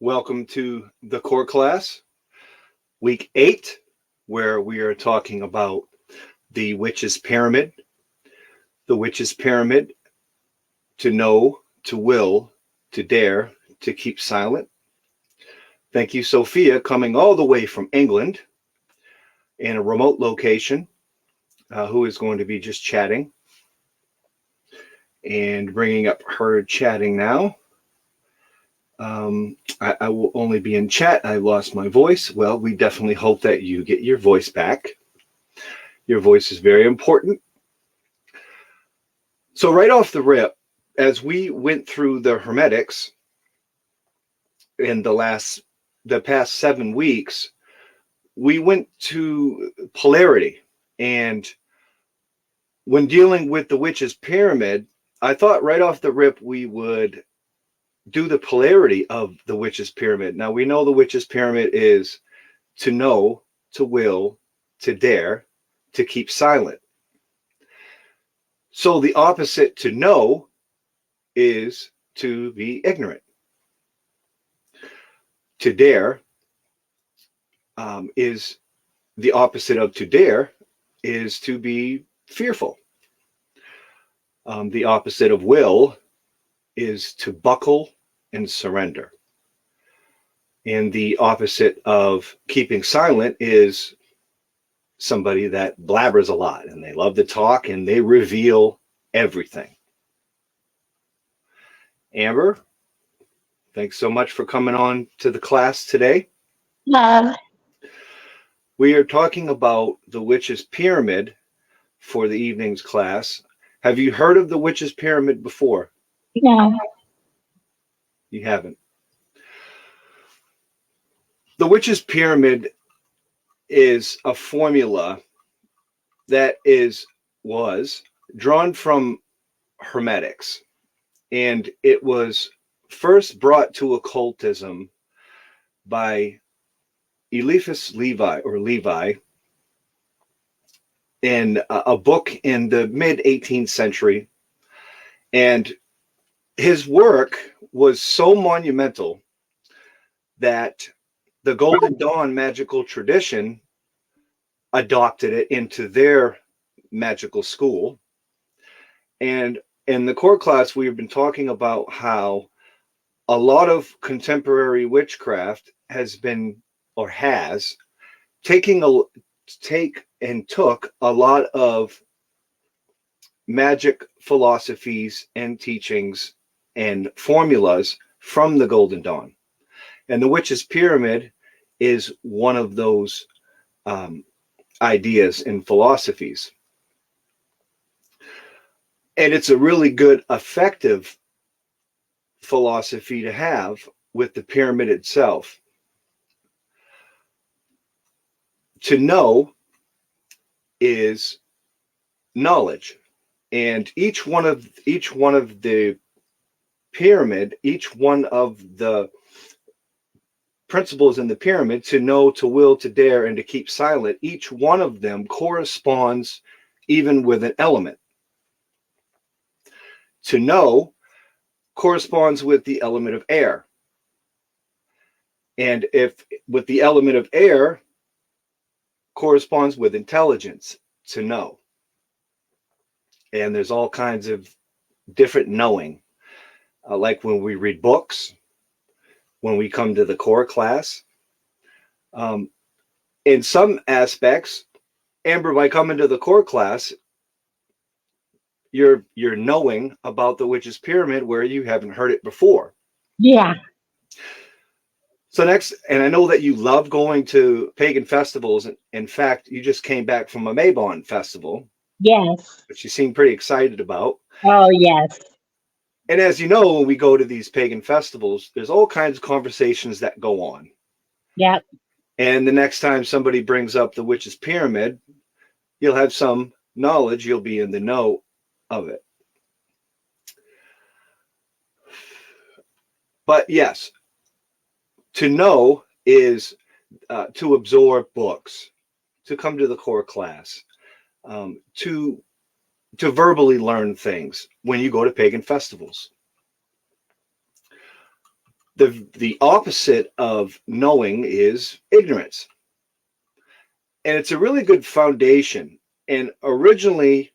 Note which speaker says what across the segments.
Speaker 1: Welcome to the core class, week 8, where we are talking about the witch's pyramid. The witch's pyramid: to know, to will, to dare, to keep silent. Thank you, Sophia, coming all the way from England in a remote location, who is going to be just chatting and bringing up her chatting now. I will only be in chat. I lost my voice. Well, we definitely hope that you get your voice back. Your voice is very important. So right off the rip, as we went through the Hermetics in the past 7 weeks, we went to polarity. And when dealing with the witch's pyramid, I thought right off the rip we would do the polarity of the witch's pyramid. Now, we know the witch's pyramid is to know, to will, to dare, to keep silent. So the opposite to know is to be ignorant. To dare is the opposite of to dare is to be fearful. The opposite of will is to buckle and surrender. And the opposite of keeping silent is somebody that blabbers a lot and they love to talk and they reveal everything. Amber, thanks so much for coming on to the class today.
Speaker 2: Love.
Speaker 1: We are talking about the witch's pyramid for the evening's class. Have you heard of the witch's pyramid before?
Speaker 2: No.
Speaker 1: You haven't. The witch's pyramid is a formula that was drawn from Hermetics, and it was first brought to occultism by Eliphas Levi in a book in the mid 18th century. And his work was so monumental that the Golden Dawn magical tradition adopted it into their magical school. And in the core class, we've been talking about how a lot of contemporary witchcraft has took a lot of magic philosophies and teachings and formulas from the Golden Dawn. And the witch's pyramid is one of those ideas and philosophies. And it's a really good, effective philosophy to have with the pyramid itself. To know is knowledge. And each one of the pyramid, each one of the principles in the pyramid, to know, to will, to dare, and to keep silent, each one of them corresponds even with an element. To know corresponds with the element of air. And if with the element of air corresponds with intelligence, to know. And there's all kinds of different knowing, like when we read books, when we come to the core class. In some aspects, Amber, by coming to the core class, you're knowing about the witch's pyramid where you haven't heard it before.
Speaker 2: Yeah.
Speaker 1: So next, and I know that you love going to pagan festivals. In fact, you just came back from a Mabon festival.
Speaker 2: Yes.
Speaker 1: Which you seem pretty excited about.
Speaker 2: Oh, yes.
Speaker 1: And as you know, when we go to these pagan festivals, there's all kinds of conversations that go on.
Speaker 2: Yep.
Speaker 1: And the next time somebody brings up the witch's pyramid, you'll have some knowledge, you'll be in the know of it. But yes, to know is to absorb books, to come to the core class, to verbally learn things when you go to pagan festivals. The opposite of knowing is ignorance. And it's a really good foundation. And originally,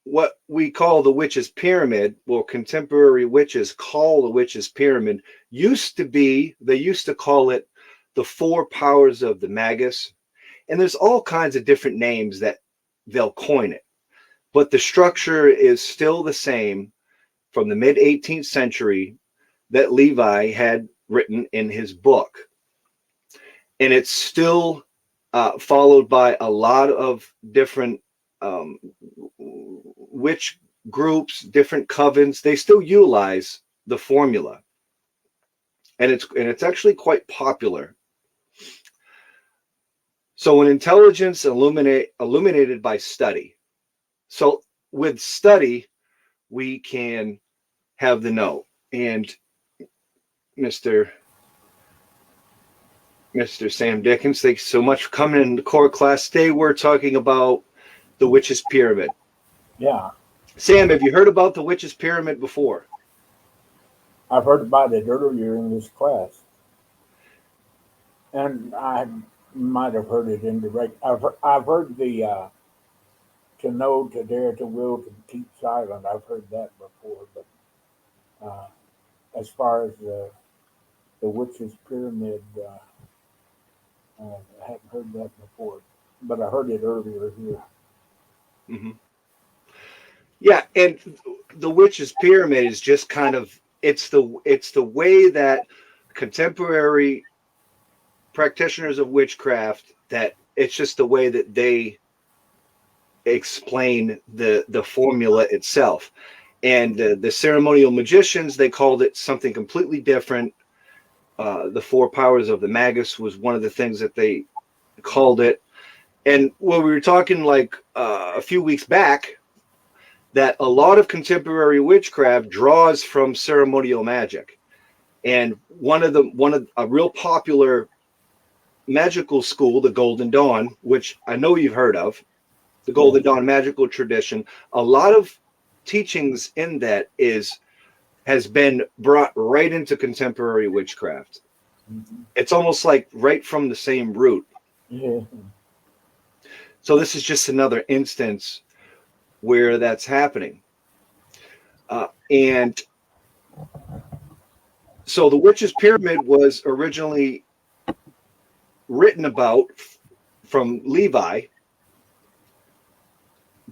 Speaker 1: what we call the witch's pyramid, well, contemporary witches call the witch's pyramid, they used to call it the four powers of the magus. And there's all kinds of different names that they'll coin it. But the structure is still the same from the mid 18th century that Levi had written in his book. And it's still followed by a lot of different witch groups, different covens. They still utilize the formula. And it's actually quite popular. So an intelligence illuminated by study. So with study, we can have the know. And Mr. Sam Dickens, thanks so much for coming in the core class. Today we're talking about the witch's pyramid.
Speaker 3: Yeah,
Speaker 1: Sam, have you heard about the witch's pyramid before?
Speaker 3: I've heard about it earlier in this class, and I might have heard it indirect. I've heard the to know, to dare, to will, to keep silent. I've heard that before, but as far as the witch's pyramid, I haven't heard that before, but I heard it earlier here.
Speaker 1: Mm-hmm. Yeah, and the witch's pyramid is just kind of it's the way that contemporary practitioners of witchcraft, that it's just the way that they explain the formula itself. And the ceremonial magicians, they called it something completely different. The four powers of the magus was one of the things that they called it. And when we were talking like a few weeks back, that a lot of contemporary witchcraft draws from ceremonial magic. And one of a real popular magical school, the Golden Dawn, which I know you've heard of, the Golden Dawn magical tradition, a lot of teachings in that has been brought right into contemporary witchcraft. Mm-hmm. It's almost like right from the same root.
Speaker 3: Yeah.
Speaker 1: So this is just another instance where that's happening. And so the witch's pyramid was originally written about from Levi.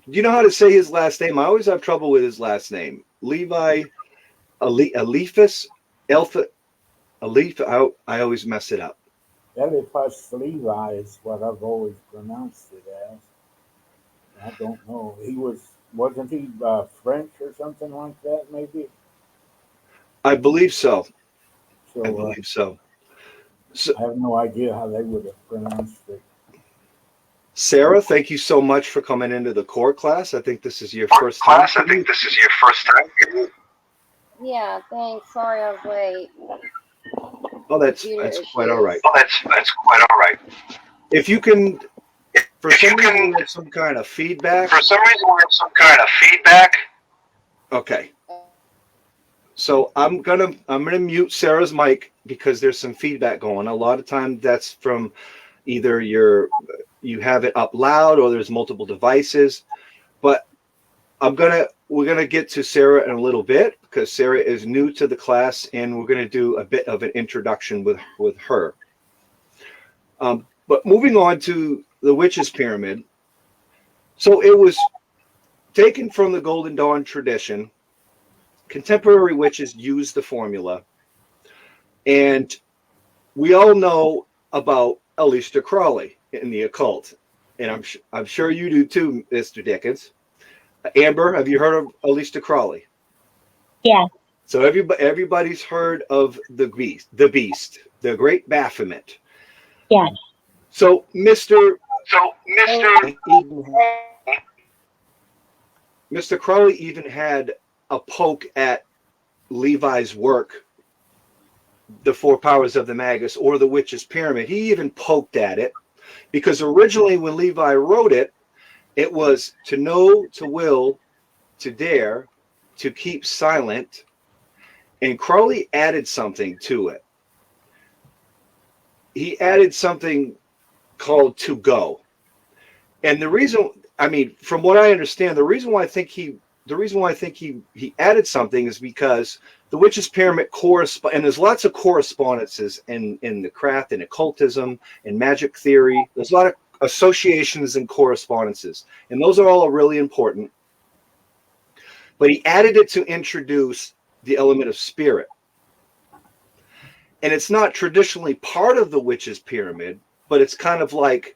Speaker 1: Do you know how to say his last name? I always have trouble with his last name. Levi Eliphas, I always mess it up.
Speaker 3: Eliphas Levi is what I've always pronounced it as. I don't know. Wasn't he French or something like that, maybe?
Speaker 1: I believe so.
Speaker 3: So,
Speaker 1: I believe so.
Speaker 3: I have no idea how they would have pronounced it.
Speaker 1: Sarah, thank you so much for coming into the core class. I think this is your first time.
Speaker 4: Yeah, thanks. Sorry I was late.
Speaker 1: Oh, that's quite all right. That's quite all right. If you can, for some reason, we have some kind of feedback. Okay. So I'm gonna mute Sarah's mic because there's some feedback going. A lot of times that's from either you have it up loud or there's multiple devices. But we're gonna get to Sarah in a little bit because Sarah is new to the class and we're gonna do a bit of an introduction with her. But moving on to the witch's pyramid. So it was taken from the Golden Dawn tradition. Contemporary witches use the formula, and we all know about Aleister Crowley in the occult, and I'm sure you do too, Mr. Dickens. Amber, have you heard of Aleister Crowley?
Speaker 2: Yeah.
Speaker 1: So everybody's heard of the beast, the Great Baphomet.
Speaker 2: Yeah.
Speaker 1: So Mr. Crowley even had a poke at Levi's work, The Four Powers of the Magus, or the Witch's Pyramid. He even poked at it because originally when Levi wrote it, it was to know, to will, to dare, to keep silent, And Crowley added something to it. He added something called to go. And the reason, I mean, from what I understand, the reason why I think he added something is because the Witch's Pyramid correspond, and there's lots of correspondences in the craft and occultism and magic theory. There's a lot of associations and correspondences, and those are all really important. But he added it to introduce the element of spirit. And it's not traditionally part of the Witch's Pyramid, but it's kind of like,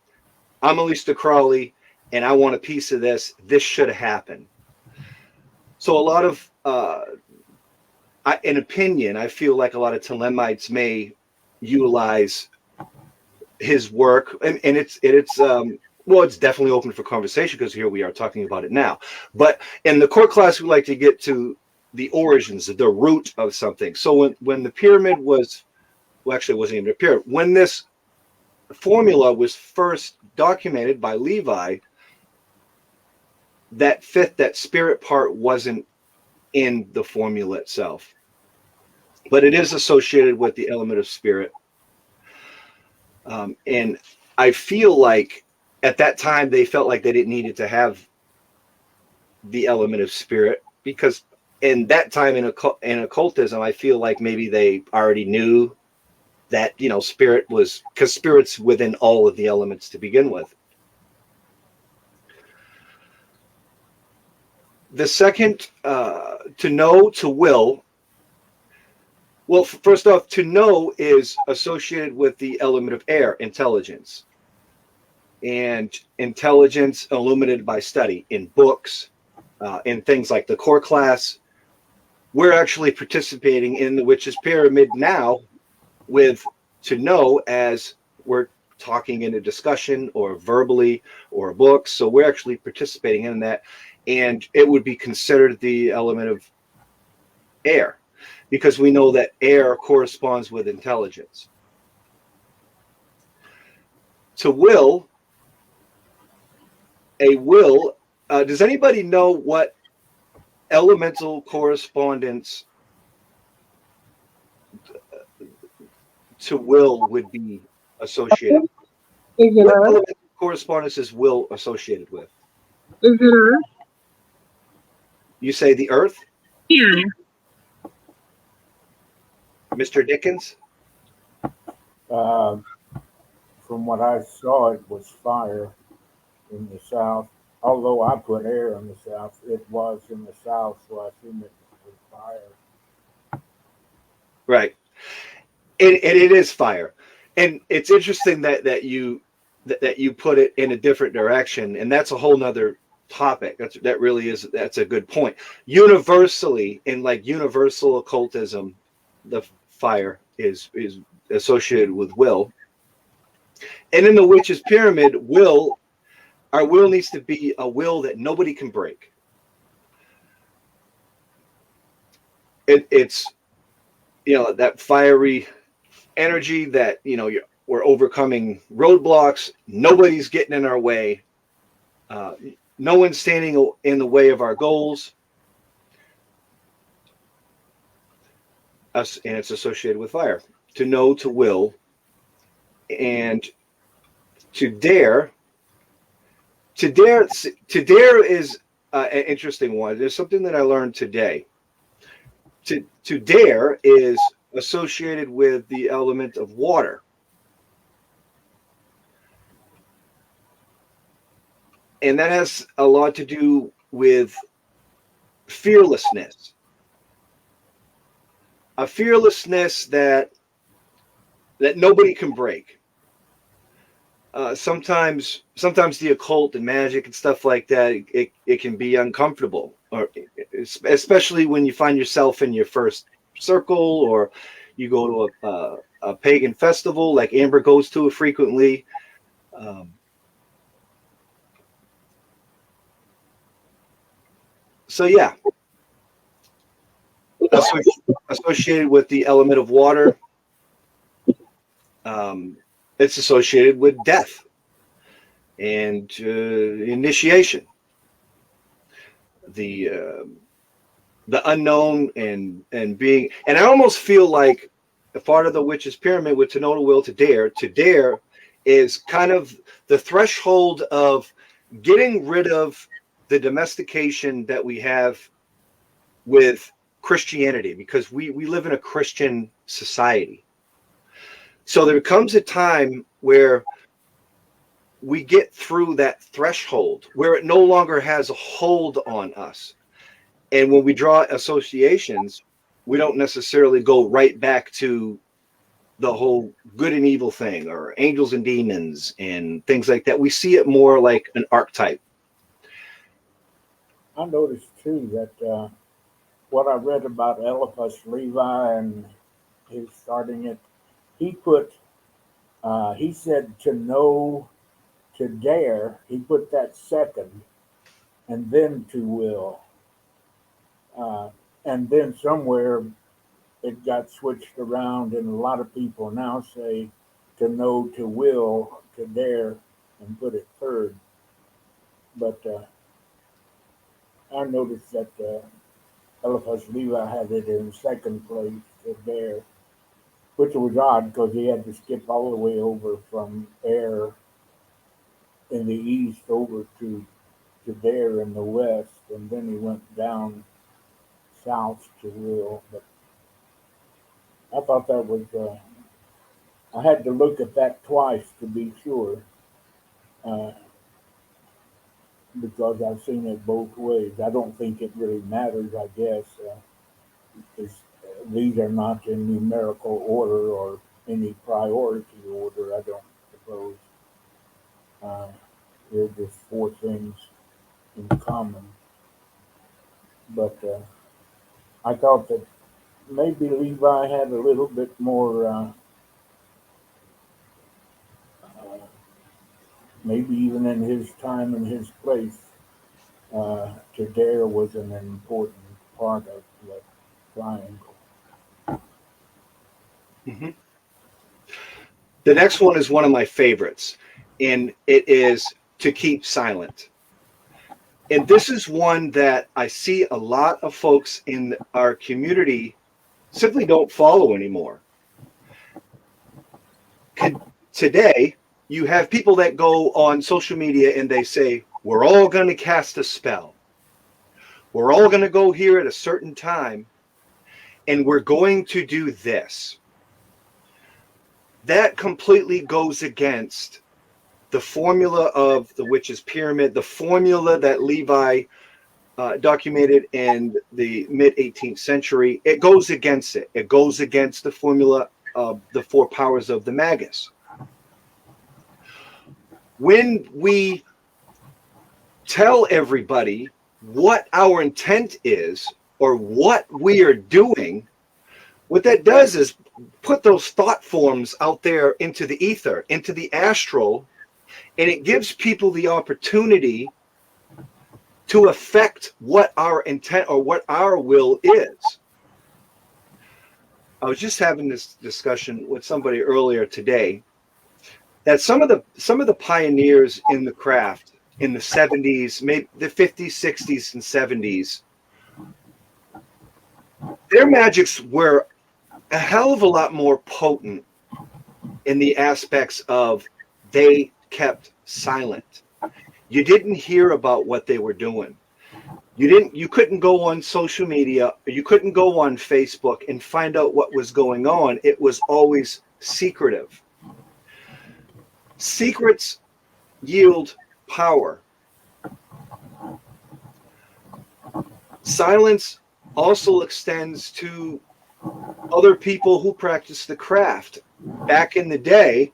Speaker 1: I'm Aleister Crowley, and I want a piece of this. This should happen. So a lot of, in opinion, I feel like a lot of Thelemites may utilize his work, and it's definitely open for conversation because here we are talking about it now. But in the core class, we like to get to the origins, the root of something. So when the pyramid was, well, actually, it wasn't even a pyramid. When this formula was first documented by Levi, that spirit part wasn't in the formula itself, but it is associated with the element of spirit. And I feel like at that time they felt like they didn't need to have the element of spirit, because in that time in occultism, I feel like maybe they already knew that, spirit was, because spirit's within all of the elements to begin with. The second, to know, to will. Well, first off, to know is associated with the element of air, intelligence. And intelligence illuminated by study in books, in things like the core class. We're actually participating in the Witch's Pyramid now with to know, as we're talking in a discussion or verbally or books. So we're actually participating in that. And it would be considered the element of air, because we know that air corresponds with intelligence. To will, does anybody know what elemental correspondence to will would be associated?
Speaker 2: Is it
Speaker 1: What
Speaker 2: Earth?
Speaker 1: elemental correspondence is will associated with?
Speaker 2: Is it Earth?
Speaker 1: You say the earth?
Speaker 2: Yeah.
Speaker 1: Mr. Dickens?
Speaker 3: From what I saw, it was fire in the south. Although I put air in the south, it was in the south, so I assume it was fire.
Speaker 1: Right. And it is fire. And it's interesting that you put it in a different direction, and that's a whole nother topic. That's a good point. Universally, in like universal occultism, the fire is associated with will. And in the Witch's Pyramid, our will needs to be a will that nobody can break. It's that fiery energy that we're overcoming roadblocks. Nobody's getting in our way. No one's standing in the way of our goals. And it's associated with fire. To know, to will, and to dare. To dare is an interesting one. There's something that I learned today. To dare is associated with the element of water. And that has a lot to do with fearlessness. A fearlessness that nobody can break. Sometimes the occult and magic and stuff like that, it can be uncomfortable, or especially when you find yourself in your first circle, or you go to a pagan festival like Amber goes to frequently. So yeah, associated with the element of water, it's associated with death and initiation. The the unknown and being, and I almost feel like a part of the witch's pyramid with to know, to will, to dare is kind of the threshold of getting rid of the domestication that we have with Christianity, because we live in a Christian society. So there comes a time where we get through that threshold where it no longer has a hold on us. And when we draw associations, we don't necessarily go right back to the whole good and evil thing or angels and demons and things like that. We see it more like an archetype.
Speaker 3: I noticed too that what I read about Eliphas Levi and his starting it, he put, he said to know, to dare, he put that second, and then to will. And then somewhere it got switched around, and a lot of people now say to know, to will, to dare, and put it third. But I noticed that Eliphas Levi had it in second place, to dare, which was odd because he had to skip all the way over from air in the east over to there in the west, and then he went down south to will. But I thought that was, I had to look at that twice to be sure, uh, because I've seen it both ways. I don't think it really matters, I guess. These are not in numerical order or any priority order, I don't suppose. They're just four things in common. But I thought that maybe Levi had a little bit more, maybe even in his time and his place, to dare was an important part of the triangle.
Speaker 1: Mm-hmm. The next one is one of my favorites, and it is to keep silent. And this is one that I see a lot of folks in our community simply don't follow anymore. Today, you have people that go on social media and they say, we're all going to cast a spell. We're all going to go here at a certain time, and we're going to do this. That completely goes against the formula of the witch's pyramid, the formula that Levi documented in the mid-18th century. It goes against it. It goes against the formula of the four powers of the Magus. When we tell everybody what our intent is or what we are doing, what that does is put those thought forms out there into the ether, into the astral, and it gives people the opportunity to affect what our intent or what our will is. I was just having this discussion with somebody earlier today that some of the pioneers in the craft in the 70s, maybe the 50s, 60s, and 70s, their magics were a hell of a lot more potent in the aspects of they kept silent. You didn't hear about what they were doing. You couldn't go on social media, you couldn't go on Facebook and find out what was going on. It was always secretive. Secrets yield power. Silence also extends to other people who practice the craft. Back in the day,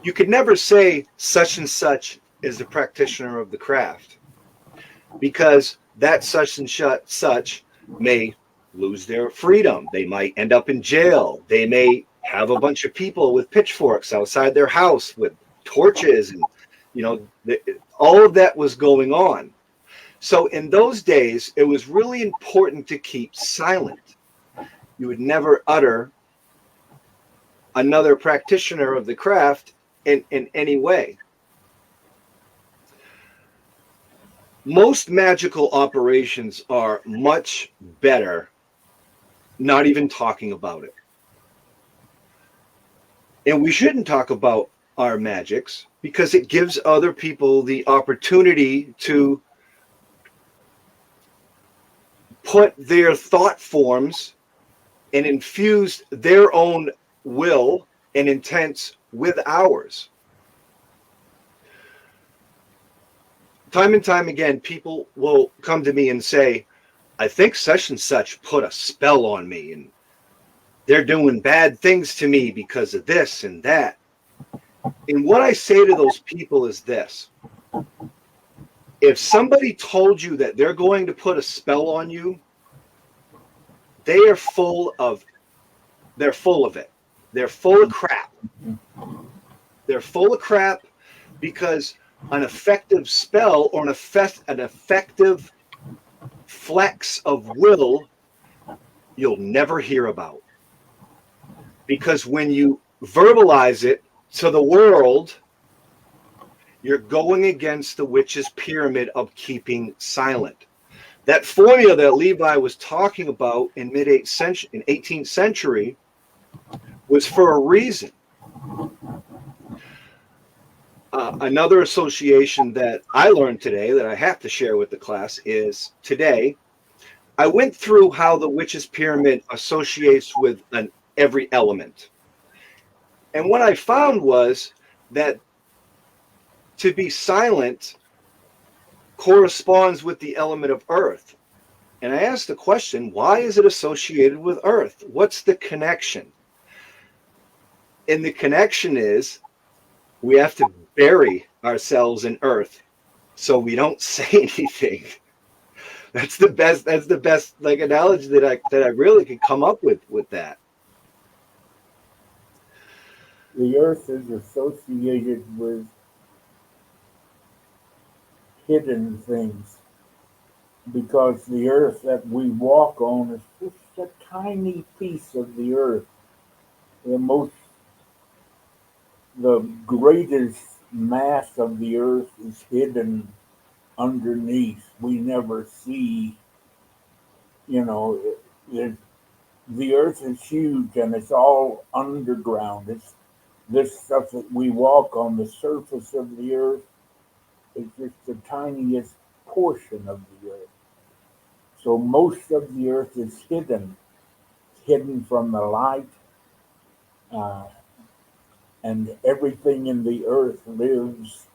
Speaker 1: you could never say such and such is the practitioner of the craft, because that such and such may lose their freedom. They might end up in jail. They may have a bunch of people with pitchforks outside their house with torches, and all of that was going on. So in those days, it was really important to keep silent. You would never utter another practitioner of the craft in any way. Most magical operations are much better not even talking about it. And we shouldn't talk about our magics because it gives other people the opportunity to put their thought forms and infuse their own will and intents with ours. Time and time again, people will come to me and say, I think such and such put a spell on me and they're doing bad things to me because of this and that. And what I say to those people is this. If somebody told you that they're going to put a spell on you, they are full of it. They're full of crap. They're full of crap because an effective spell or an effective flex of will you'll never hear about. Because when you verbalize it to the world, you're going against the witch's pyramid of keeping silent. That formula that Levi was talking about in mid-18th century was for a reason. Another association that I learned today that I have to share with the class is today I went through how the witch's pyramid associates with every element. And what I found was that to be silent corresponds with the element of earth. And I asked the question, why is it associated with earth? What's the connection? And the connection is we have to bury ourselves in earth so we don't say anything. That's the best like analogy that I really could come up with that.
Speaker 3: The earth is associated with hidden things because the earth that we walk on is just a tiny piece of the earth. The greatest mass of the earth is hidden underneath. We never see, the earth is huge and it's all underground. It's this stuff that we walk on the surface of the earth is just the tiniest portion of the earth. So most of the earth is hidden from the light, and everything in the earth lives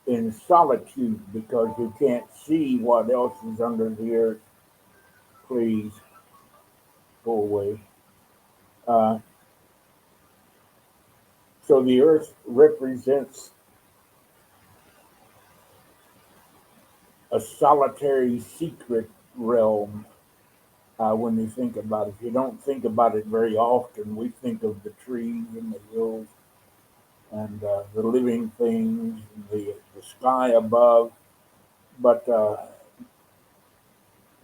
Speaker 3: in solitude because you can't see what else is under the earth. Please go away. So the earth represents a solitary secret realm when you think about it. You don't think about it very often. We think of the trees and the hills and the living things, and the sky above. But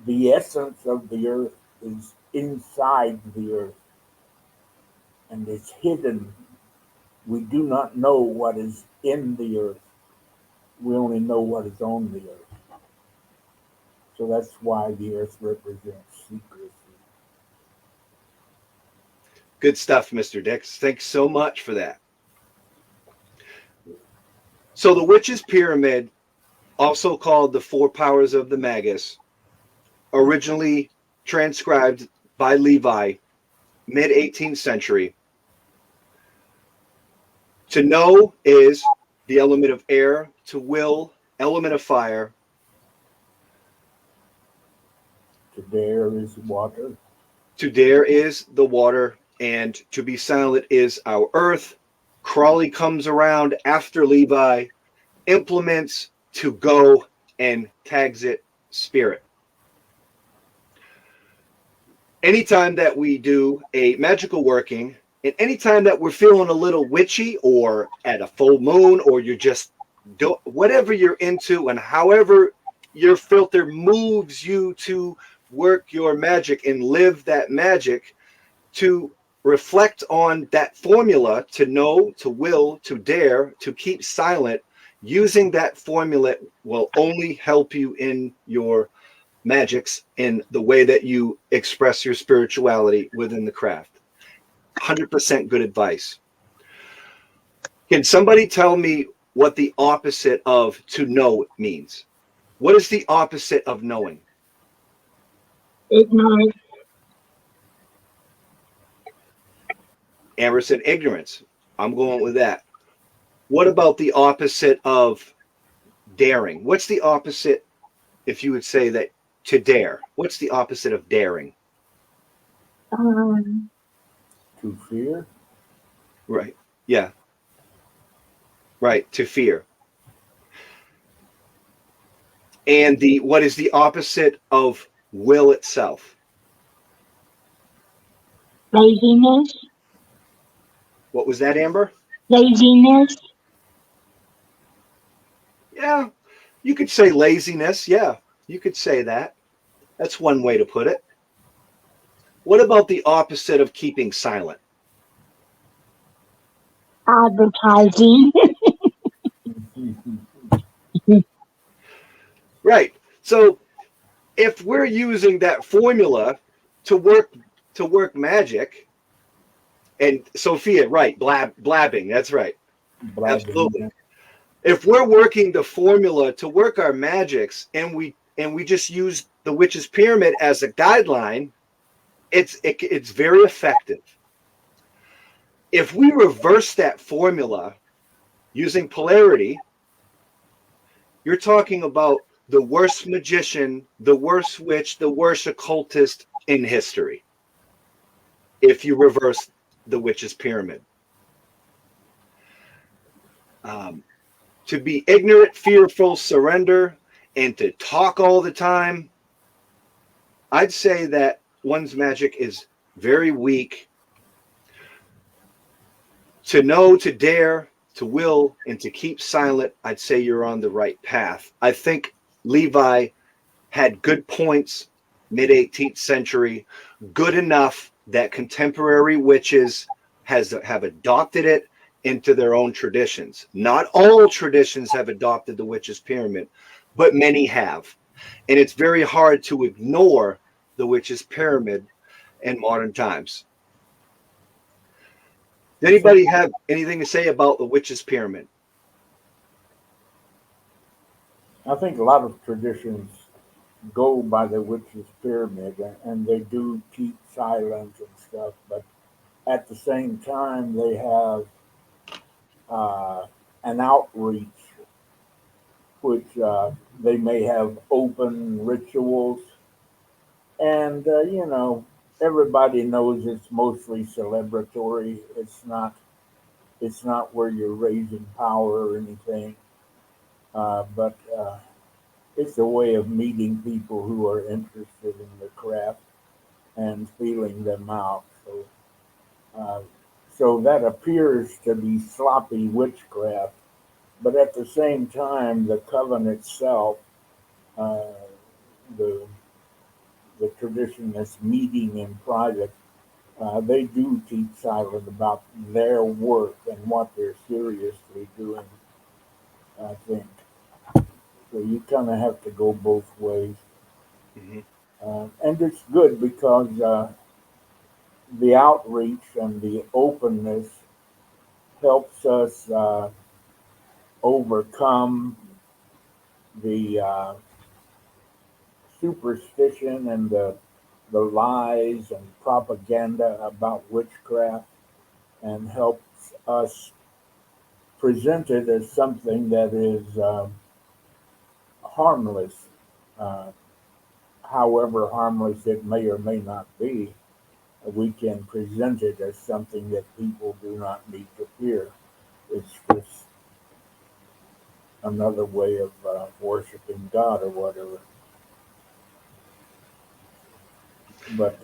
Speaker 3: the essence of the earth is inside the earth and it's hidden. We do not know what is in the earth. We only know what is on the earth. So that's why the earth represents secrecy.
Speaker 1: Good stuff, Mr. Dix. Thanks so much for that. So the witch's pyramid, also called the four powers of the Magus, originally transcribed by Levi, mid-18th century. To know is the element of air, to will, element of fire.
Speaker 3: To dare is water.
Speaker 1: To dare is the water, and to be silent is our earth. Crawley comes around after Levi, implements to go, and tags it spirit. Anytime that we do a magical working, and anytime that we're feeling a little witchy or at a full moon, or you're just whatever you're into and however your filter moves you to work your magic and live that magic, to reflect on that formula, to know, to will, to dare, to keep silent, Using that formula will only help you in your magics in the way that you express your spirituality within the craft. 100% good advice. Can somebody tell me what the opposite of to know means? What is the opposite of knowing?
Speaker 2: Ignorance.
Speaker 1: Amber said ignorance. I'm going with that. What about the opposite of daring? What's the opposite, if you would say that to dare? What's the opposite of daring?
Speaker 2: Um,
Speaker 3: To fear?
Speaker 1: Right. Yeah. Right. To fear. And what is the opposite of will itself?
Speaker 2: laziness.
Speaker 1: What was that, Amber?
Speaker 2: Laziness.
Speaker 1: Yeah. You could say laziness. Yeah. You could say that. That's one way to put it. What about the opposite of keeping silent?
Speaker 2: Advertising.
Speaker 1: Right. So if we're using that formula to work magic, and Sophia, right, blabbing, that's right. Absolutely. If we're working the formula to work our magics and we just use the witch's pyramid as a guideline, it's very effective. If we reverse that formula using polarity, you're talking about the worst magician, the worst witch, the worst occultist in history. If you reverse the witch's pyramid. To be ignorant, fearful, surrender, and to talk all the time, I'd say that one's magic is very weak. To know, to dare, to will, and to keep silent, I'd say you're on the right path. I think Levi had good points, mid-18th century, good enough that contemporary witches have adopted it into their own traditions. Not all traditions have adopted the witch's pyramid, but many have. And it's very hard to ignore the witch's pyramid in modern times. Does anybody have anything to say about the witch's pyramid?
Speaker 3: I think a lot of traditions go by the witch's pyramid, and they do keep silent and stuff, but at the same time, they have an outreach, which they may have open rituals, and everybody knows it's mostly celebratory. It's not where you're raising power or anything, but it's a way of meeting people who are interested in the craft and feeling them out. So that appears to be sloppy witchcraft, but at the same time, the coven itself, uh, the the tradition that's meeting in private, they do keep silent about their work and what they're seriously doing. I think so. You kind of have to go both ways,
Speaker 1: Mm-hmm.
Speaker 3: and it's good because the outreach and the openness helps us overcome the superstition and the lies and propaganda about witchcraft, and helps us present it as something that is harmless, uh, however harmless it may or may not be. We can present it as something that people do not need to fear. It's just another way of worshiping God or whatever. But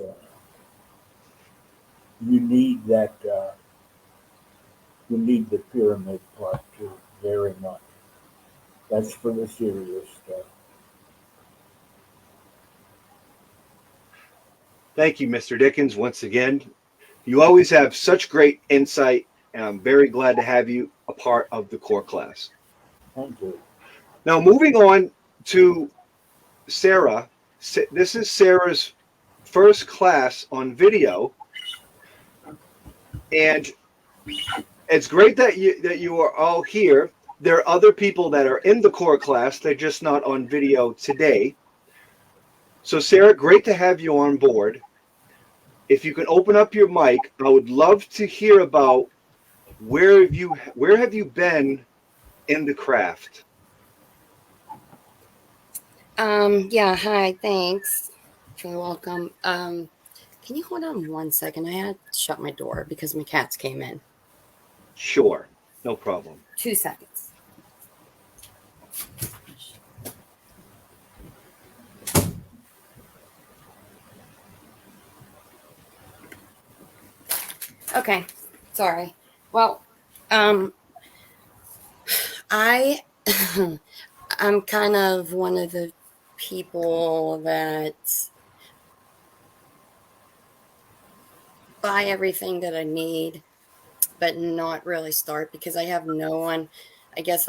Speaker 3: you need that. You need the pyramid part too, very much. That's for the serious stuff.
Speaker 1: Thank you, Mr. Dickens, once again. You always have such great insight, and I'm very glad to have you a part of the core class.
Speaker 3: Thank you.
Speaker 1: Now, moving on to Sarah. This is Sarah's first class on video, and it's great that you are all here. There are other people that are in the core class. They're just not on video today. So, Sarah, great to have you on board. If you can open up your mic, I would love to hear about where have you been in the craft?
Speaker 5: Yeah, hi, thanks for the welcome. Can you hold on 1 second? I had to shut my door because my cats came in.
Speaker 1: Sure, no problem.
Speaker 5: 2 seconds. Okay, sorry. Well, I I'm kind of one of the people that buy everything that I need, but not really start because I have no one. I guess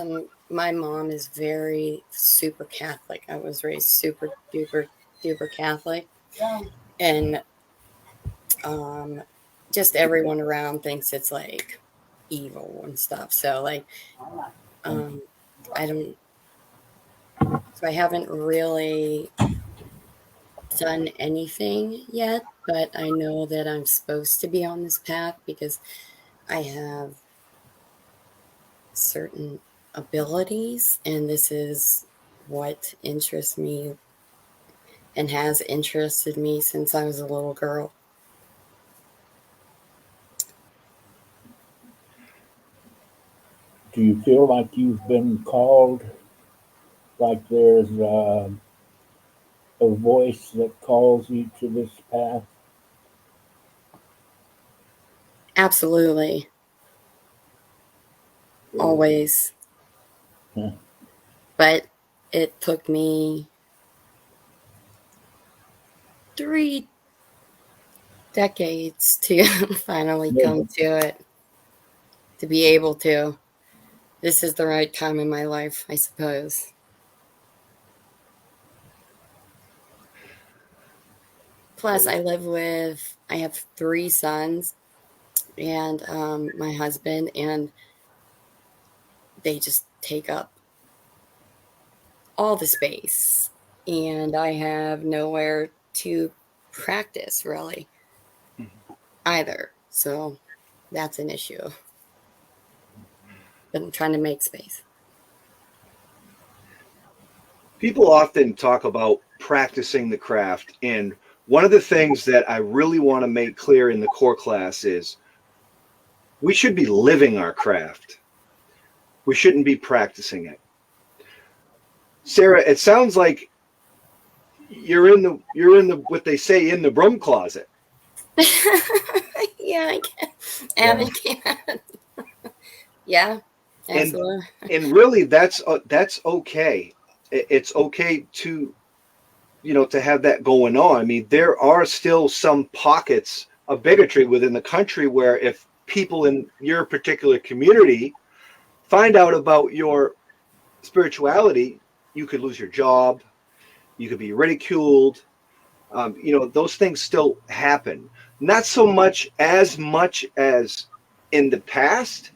Speaker 5: my mom is very super Catholic. I was raised super duper duper Catholic. And just everyone around thinks it's like evil and stuff. So like I don't so I haven't really done anything yet, but I know that I'm supposed to be on this path because I have certain abilities, and this is what interests me and has interested me since I was a little girl.
Speaker 3: Do you feel like you've been called? Like there's a voice that calls you to this path?
Speaker 5: Absolutely. Always.
Speaker 3: Yeah.
Speaker 5: But it took me 3 decades to finally come to it, to be able to. This is the right time in my life, I suppose. Plus, I have 3 sons and my husband, and they just take up all the space. And I have nowhere to practice, really, either. So that's an issue. But I'm trying to make space.
Speaker 1: People often talk about practicing the craft, and one of the things that I really want to make clear in the core class is we should be living our craft. We shouldn't be practicing it. Sarah, it sounds like you're in the what they say in the broom closet.
Speaker 5: Yeah, I can. And I can. Yeah, absolutely.
Speaker 1: And really, that's okay. It's okay to to have that going on. I mean, there are still some pockets of bigotry within the country where if people in your particular community find out about your spirituality, you could lose your job, you could be ridiculed. Those things still happen. Not so much as in the past,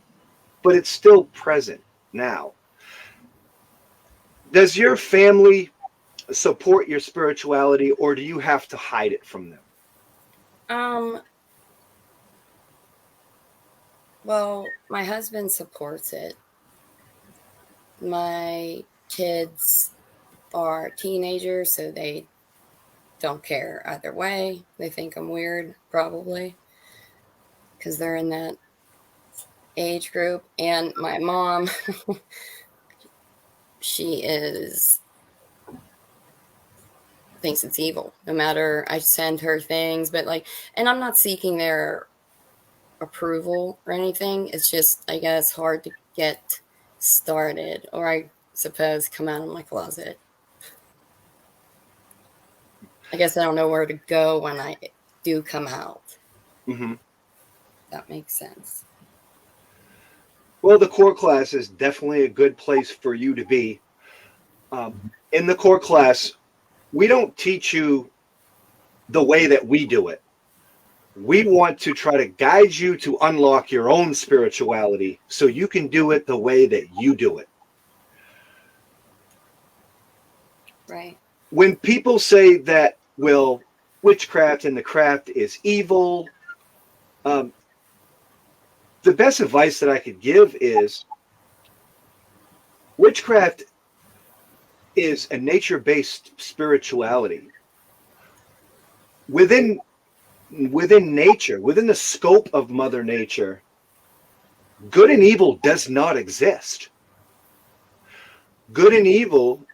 Speaker 1: but it's still present now. Does your family support your spirituality, or do you have to hide it from them?
Speaker 5: Well, my husband supports it. My kids are teenagers, so they don't care either way. They think I'm weird, probably, because they're in that age group. And my mom, she thinks it's evil. No matter, I send her things, but and I'm not seeking their approval or anything. It's just, I guess, hard to get started, or I suppose come out of my closet. I guess I don't know where to go when I do come out.
Speaker 1: Mm-hmm.
Speaker 5: That makes sense.
Speaker 1: Well, the core class is definitely a good place for you to be. In the core class, we don't teach you the way that we do it. We want to try to guide you to unlock your own spirituality so you can do it the way that you do it.
Speaker 5: Right.
Speaker 1: When people say that, well, witchcraft and the craft is evil, the best advice that I could give is witchcraft is a nature-based spirituality. Within nature, within the scope of Mother Nature, good and evil does not exist. Good and evil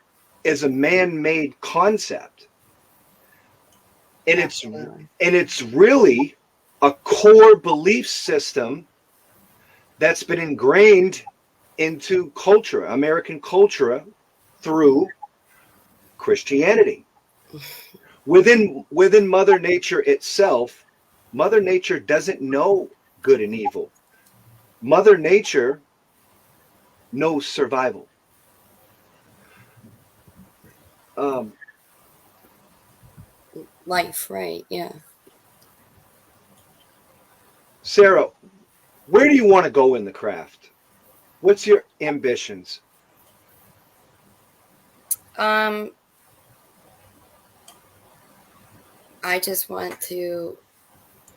Speaker 1: is a man-made concept. And it's really a core belief system that's been ingrained into culture, American culture, through Christianity. Within Mother Nature itself, Mother Nature doesn't know good and evil. Mother Nature knows survival.
Speaker 5: Life, right? Yeah.
Speaker 1: Sarah, where do you want to go in the craft? What's your ambitions?
Speaker 5: I just want to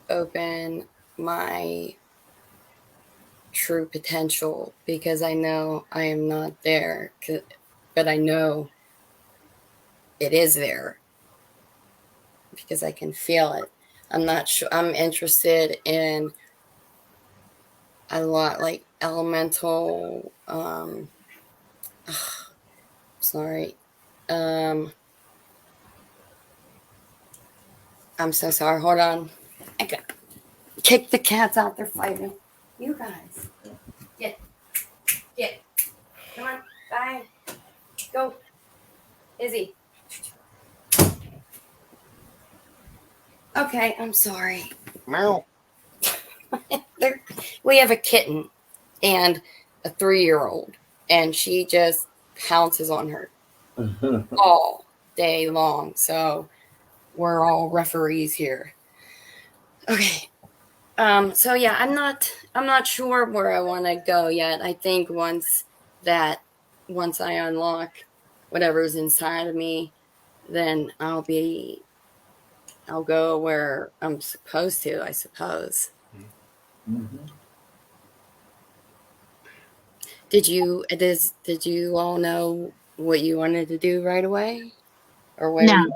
Speaker 5: open my true potential because I know I am not there, but I know it is there because I can feel it. I'm not sure. I'm interested in a lot like elemental. Sorry. I'm so sorry. Hold on. I got kick the cats out. They're fighting. You guys. Get. Come on. Bye. Go. Izzy. Okay, I'm sorry.
Speaker 1: Meow.
Speaker 5: We have a kitten and a 3-year-old, and she just pounces on her all day long. So we're all referees here. Okay. So yeah, I'm not sure where I want to go yet. I think once I unlock whatever's inside of me, then I'll go where I'm supposed to, I suppose.
Speaker 3: Mm-hmm.
Speaker 5: Did you all know what you wanted to do right away? Or where?
Speaker 2: No.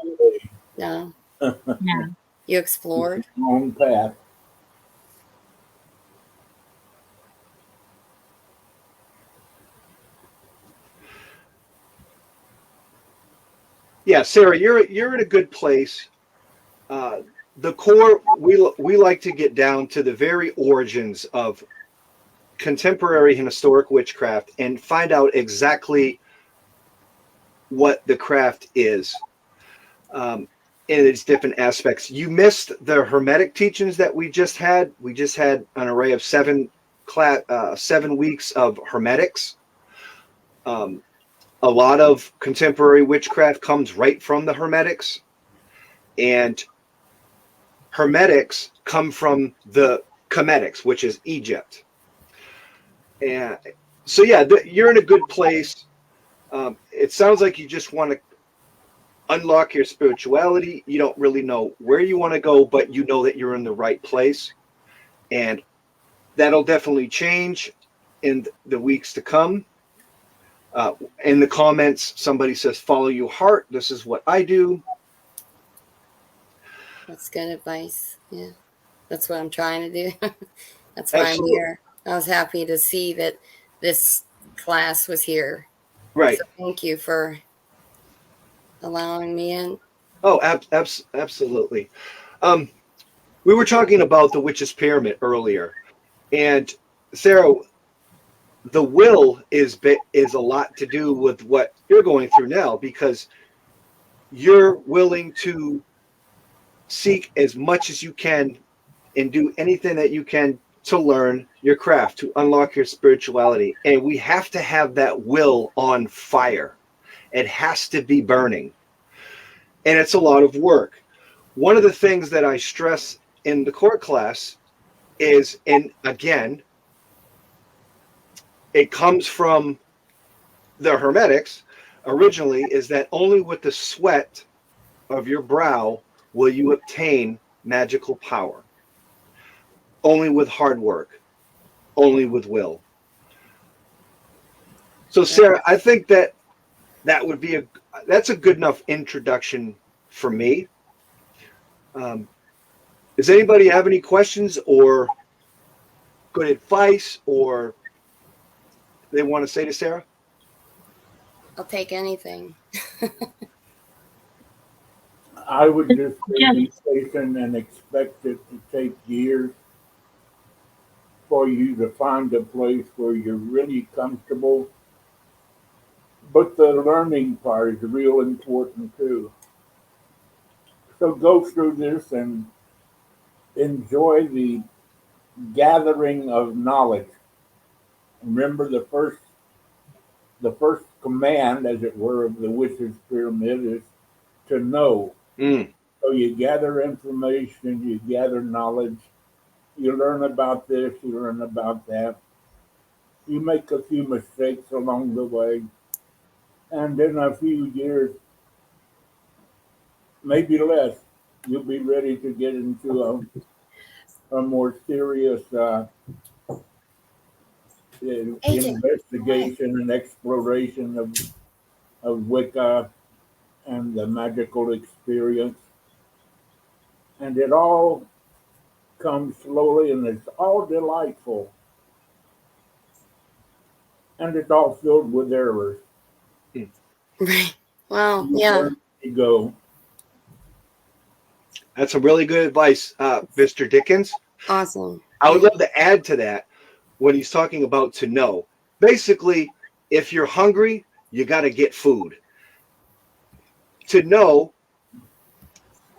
Speaker 5: No.
Speaker 2: No.
Speaker 5: You explored?
Speaker 3: Own path.
Speaker 1: Yeah, Sarah, you're in a good place. The core, we like to get down to the very origins of contemporary and historic witchcraft and find out exactly what the craft is in its different aspects. You missed the Hermetic teachings that we just had. We just had an array of 7 weeks of Hermetics. A lot of contemporary witchcraft comes right from the Hermetics, and Hermetics come from the Kemetics, which is Egypt. And so, yeah, you're in a good place. It sounds like you just want to unlock your spirituality. You don't really know where you want to go, but you know that you're in the right place. And that'll definitely change in the weeks to come. In the comments, somebody says, follow your heart. This is what I do.
Speaker 5: That's good advice. Yeah. That's what I'm trying to do. That's why
Speaker 1: Absolutely.
Speaker 5: I'm here. I was happy to see that this class was here.
Speaker 1: Right.
Speaker 5: So thank you for allowing me in.
Speaker 1: Oh, absolutely. We were talking about the Witch's Pyramid earlier. And Sarah, the will is a lot to do with what you're going through now, because you're willing to seek as much as you can and do anything that you can to learn your craft, to unlock your spirituality. And we have to have that will on fire. It has to be burning. And it's a lot of work. One of the things that I stress in the core class is, and again, it comes from the Hermetics originally, is that only with the sweat of your brow will you obtain magical power. Only with hard work, only with will. So Sarah, I think that would be that's a good enough introduction for me. Does anybody have any questions or good advice or they want to say to Sarah?
Speaker 5: I'll take anything.
Speaker 3: I would just say be patient and expect it to take years for you to find a place where you're really comfortable. But the learning part is real important too. So go through this and enjoy the gathering of knowledge. Remember the first command, as it were, of the witch's pyramid is to know. So you gather information, you gather knowledge, you learn about this, you learn about that. You make a few mistakes along the way, and in a few years, maybe less, you'll be ready to get into a more serious investigation and exploration of Wicca and the magical experience. And it all comes slowly and it's all delightful. And it's all filled with errors.
Speaker 5: Right. Well, yeah.
Speaker 3: You go.
Speaker 1: That's some really good advice, Mr. Dickens.
Speaker 5: Awesome.
Speaker 1: I would love to add to that when he's talking about to know. Basically, if you're hungry, you got to get food. To know,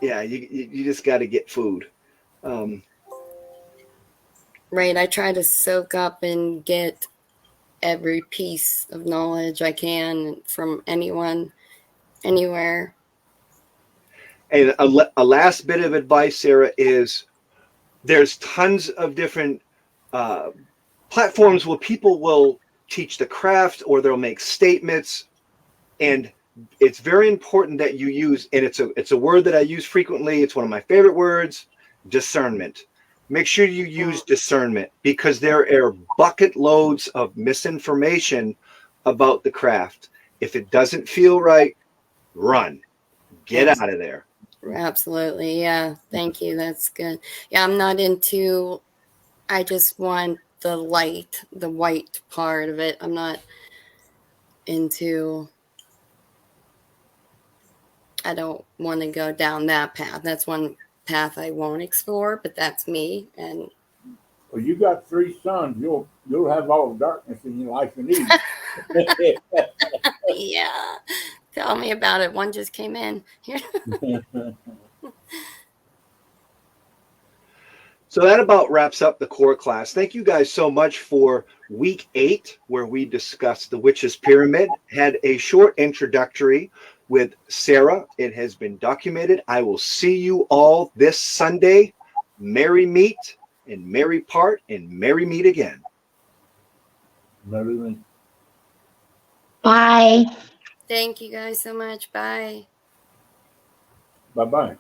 Speaker 1: yeah, you just got to get food.
Speaker 5: Right. I try to soak up and get every piece of knowledge I can from anyone, anywhere.
Speaker 1: And a last bit of advice, Sarah, is there's tons of different platforms where people will teach the craft or they'll make statements. And it's very important that you use, and it's a word that I use frequently. It's one of my favorite words, discernment. Make sure you use discernment because there are bucket loads of misinformation about the craft. If it doesn't feel right, run. Get out of there.
Speaker 5: Absolutely. Yeah. Thank you. That's good. Yeah. I'm not into, I just want the light, the white part of it. I'm not into, I don't want to go down that path. That's one path I won't explore, but that's me. And
Speaker 3: well, you got 3 sons. You'll have all the darkness in your life you need.
Speaker 5: yeah, tell me about it. One just came in here.
Speaker 1: So that about wraps up the core class. Thank you guys so much for week 8, where we discussed the Witch's Pyramid. Had a short introductory with Sarah. It has been documented. I will see you all this Sunday. Merry meet and merry part and merry meet again.
Speaker 2: Bye.
Speaker 5: Thank you guys so much. Bye.
Speaker 3: Bye-bye.